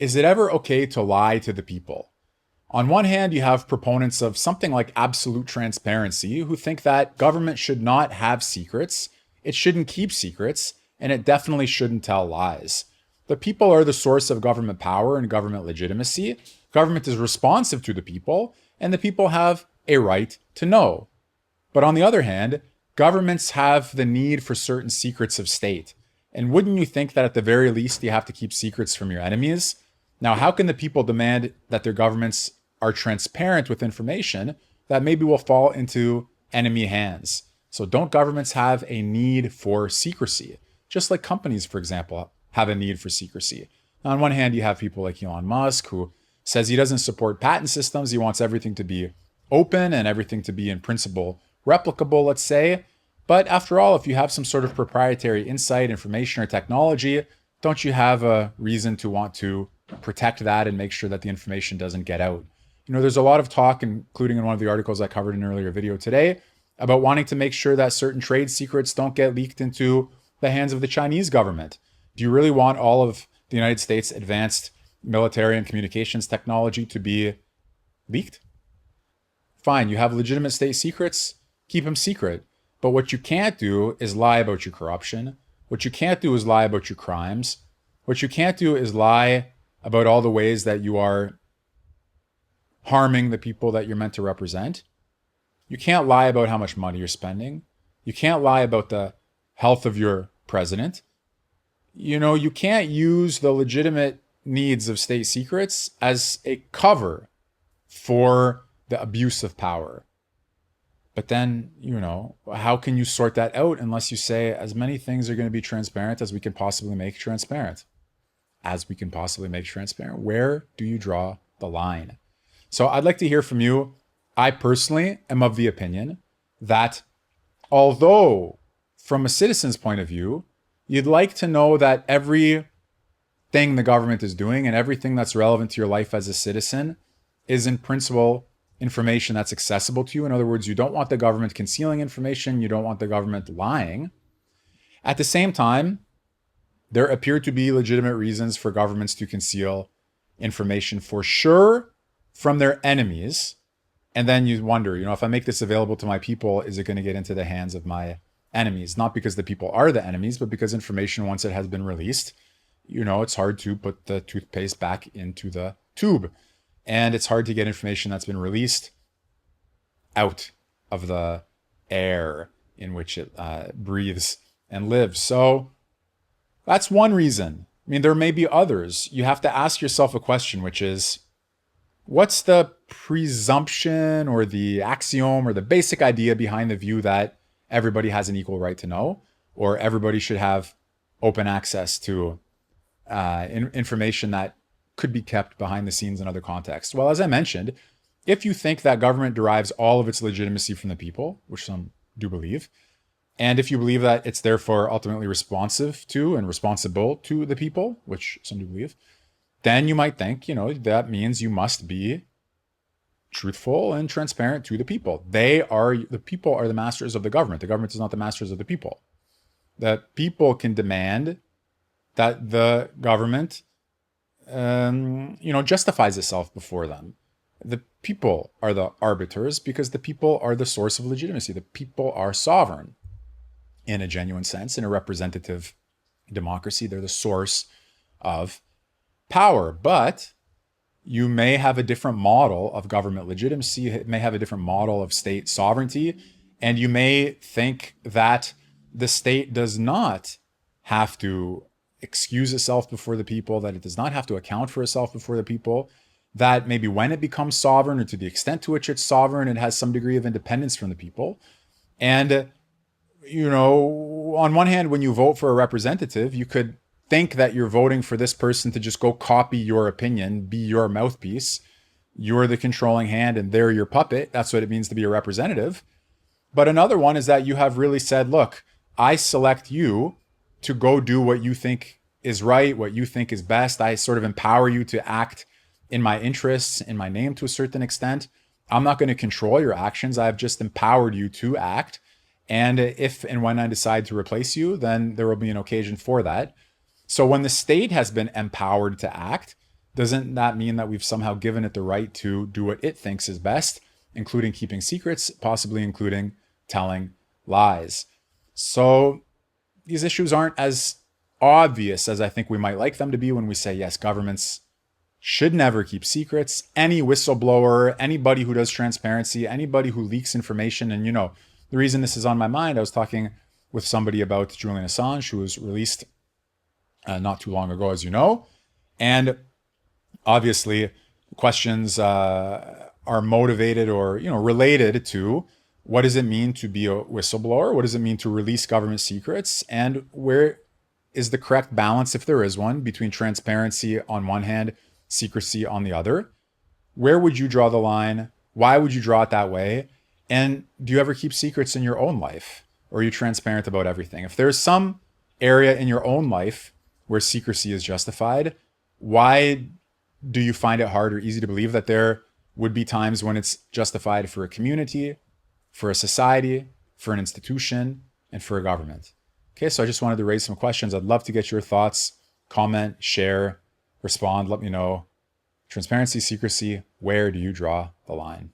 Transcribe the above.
is it ever okay to lie to the people? On one hand, you have proponents of something like absolute transparency who think that government should not have secrets, it shouldn't keep secrets, and it definitely shouldn't tell lies. The people are the source of government power and government legitimacy. Government is responsive to the people, and the people have a right to know. But on the other hand, governments have the need for certain secrets of state. And wouldn't you think that at the very least you have to keep secrets from your enemies? Now, how can the people demand that their governments are transparent with information that maybe will fall into enemy hands? So don't governments have a need for secrecy? Just like companies, for example, have a need for secrecy. Now, on one hand, you have people like Elon Musk, who says he doesn't support patent systems. He wants everything to be open and everything to be in principle replicable, let's say. But after all, if you have some sort of proprietary insight, information, or technology, don't you have a reason to want to protect that and make sure that the information doesn't get out? You know, there's a lot of talk, including in one of the articles I covered in an earlier video today, about wanting to make sure that certain trade secrets don't get leaked into the hands of the Chinese government. Do you really want all of the United States' advanced military and communications technology to be leaked? Fine, you have legitimate state secrets, keep them secret. But what you can't do is lie about your corruption. What you can't do is lie about your crimes. What you can't do is lie about all the ways that you are harming the people that you're meant to represent. You can't lie about how much money you're spending. You can't lie about the health of your president. You know, you can't use the legitimate needs of state secrets as a cover for the abuse of power. But then, you know, how can you sort that out unless you say as many things are going to be transparent as we can possibly make transparent? As we can possibly make transparent. Where do you draw the line? So I'd like to hear from you. I personally am of the opinion that although from a citizen's point of view, you'd like to know that everything the government is doing and everything that's relevant to your life as a citizen is in principle information that's accessible to you. In other words, you don't want the government concealing information. You don't want the government lying. At the same time, there appear to be legitimate reasons for governments to conceal information for sure from their enemies. And then you wonder, you know, if I make this available to my people, is it going to get into the hands of my enemies? Not because the people are the enemies, but because information, once it has been released, you know, it's hard to put the toothpaste back into the tube. And it's hard to get information that's been released out of the air in which it breathes and lives. So that's one reason. I mean, there may be others. You have to ask yourself a question, which is, what's the presumption or the axiom or the basic idea behind the view that everybody has an equal right to know, or everybody should have open access to information that could be kept behind the scenes in other contexts? Well, as I mentioned, if you think that government derives all of its legitimacy from the people, which some do believe, and if you believe that it's therefore ultimately responsive to and responsible to the people, which some do believe, then you might think, you know, that means you must be truthful and transparent to the people. The people are the masters of the government. The government is not the masters of the people. The people can demand that the government justifies itself before them. The people are the arbiters because the people are the source of legitimacy. The people are sovereign in a genuine sense. In a representative democracy, they're the source of power. But you may have a different model of government legitimacy. You may have a different model of state sovereignty. And you may think that the state does not have to excuse itself before the people, that it does not have to account for itself before the people, that maybe when it becomes sovereign, or to the extent to which it's sovereign, it has some degree of independence from the people. And, you know, on one hand, when you vote for a representative, you could think that you're voting for this person to just go copy your opinion, be your mouthpiece. You're the controlling hand and they're your puppet. That's what it means to be a representative. But another one is that you have really said, look, I select you to go do what you think is right, what you think is best. I sort of empower you to act in my interests, in my name to a certain extent. I'm not going to control your actions. I've just empowered you to act. And if and when I decide to replace you, then there will be an occasion for that. So when the state has been empowered to act, doesn't that mean that we've somehow given it the right to do what it thinks is best, including keeping secrets, possibly including telling lies? So these issues aren't as obvious as I think we might like them to be when we say, yes, governments should never keep secrets. Any whistleblower, anybody who does transparency, anybody who leaks information. And, the reason this is on my mind, I was talking with somebody about Julian Assange, who was released not too long ago, as you know. And obviously, questions are motivated or, related to what does it mean to be a whistleblower? What does it mean to release government secrets? And where is the correct balance, if there is one, between transparency on one hand, secrecy on the other? Where would you draw the line? Why would you draw it that way? And do you ever keep secrets in your own life? Or are you transparent about everything? If there's some area in your own life where secrecy is justified, why do you find it hard or easy to believe that there would be times when it's justified for a community, for a society, for an institution, and for a government? Okay, so I just wanted to raise some questions. I'd love to get your thoughts. Comment, share, respond, let me know. Transparency, secrecy, where do you draw the line?